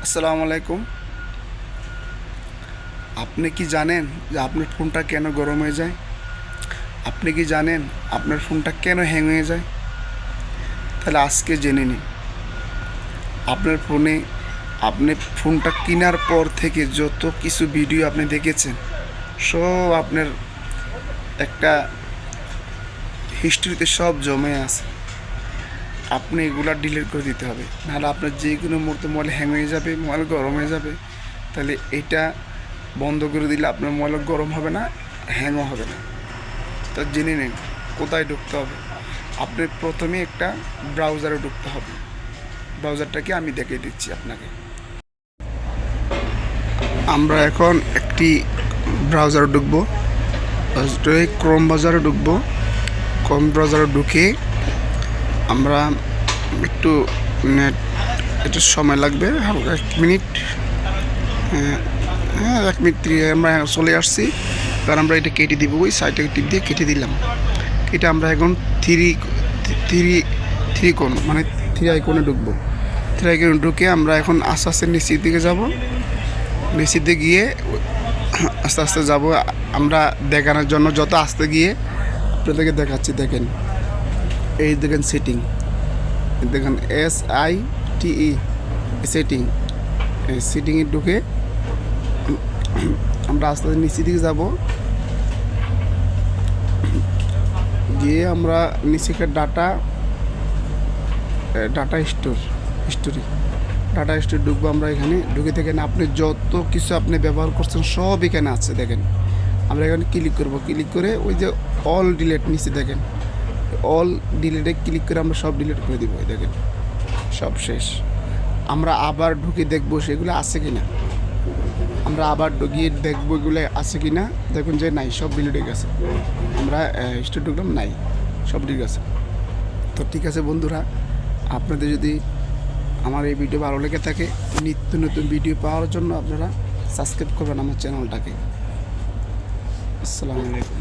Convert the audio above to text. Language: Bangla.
আসসালামু আলাইকুম। আপনি কি জানেন যে আপনার ফোনটা কেন গরম হয়ে যায়? আপনি কি জানেন আপনার ফোনটা কেন হ্যাং হয়ে যায়? তাহলে আজকে জেনে নিন। আপনার ফোনে আপনি ফোনটা কেনার পর থেকে যত কিছু ভিডিও আপনি দেখেছেন সব আপনার একটা হিস্ট্রিতে সব জমে আছে। আপনি এগুলা ডিলিট করে দিতে হবে, নাহলে আপনার যে কোনো মুহূর্তে মোবাইল হ্যাং হয়ে যাবে, মোবাইল গরম হয়ে যাবে। তাহলে এটা বন্ধ করে দিলে আপনার মোবাইল গরম হবে না, হ্যাংও হবে না। তা জেনে নিন কোথায় ঢুকতে হবে। আপনি প্রথমে একটা ব্রাউজারে ঢুকতে হবে। ব্রাউজারটাকে আমি দেখিয়ে দিচ্ছি আপনাকে। আমরা এখন একটি ব্রাউজারে ঢুকবো। ক্রোম ব্রাউজারে ঢুকবো। ক্রোম ব্রাউজারে ঢুকে আমরা একটু নেট একটু সময় লাগবে, হালকা 1 মিনিট। হ্যাঁ 1 মিনিট আমরা চলে আসছি। কারণ আমরা এটা কেটে দিব, ওই সাইডে টিপ দিয়ে কেটে দিলাম। কেটে আমরা এখন থ্রি কোণ মানে 3 আইকনে ঢুকবো। 3 আইকনে ঢুকে আমরা এখন আস্তে আস্তে নিচের দিকে যাব। নিচের দিকে গিয়ে আস্তে আস্তে যাব আমরা দেখানোর জন্য। যত আস্তে গিয়ে আপনাদেরকে দেখাচ্ছি। দেখেন, এই দেখেন সেটিং, দেখেন SITE সেটিং। এই সেটিংয়ে ঢুকে আমরা আস্তে আস্তে নিচের দিকে যাব। গিয়ে আমরা নিচেকার ডাটা স্টোর ঢুকবো। আমরা এখানে ঢুকে দেখেন আপনি যত কিছু আপনি ব্যবহার করছেন সব এখানে আছে। দেখেন আমরা এখানে ক্লিক করব। ক্লিক করে ওই যে অল ডিলিট নিচে দেখেন, অল ডিলিটে ক্লিক করে আমরা সব ডিলিট করে দিব। দেখেন সব শেষ। আমরা আবার ঢুকে দেখবো সেগুলো আছে কি না। আমরা আবার ঢুকিয়ে দেখবো এগুলো আছে কি না। দেখুন যে নাই, সব ডিলিট হয়ে গেছে। আমরা স্টোর ঢুকলাম, নাই, সব ডিলিট গেছে। তো ঠিক আছে বন্ধুরা, আপনাদের যদি আমার এই ভিডিও ভালো লেগে থাকে, নিত্য নতুন ভিডিও পাওয়ার জন্য আপনারা সাবস্ক্রাইব করবেন আমার চ্যানেলটাকে। আসসালামু আলাইকুম।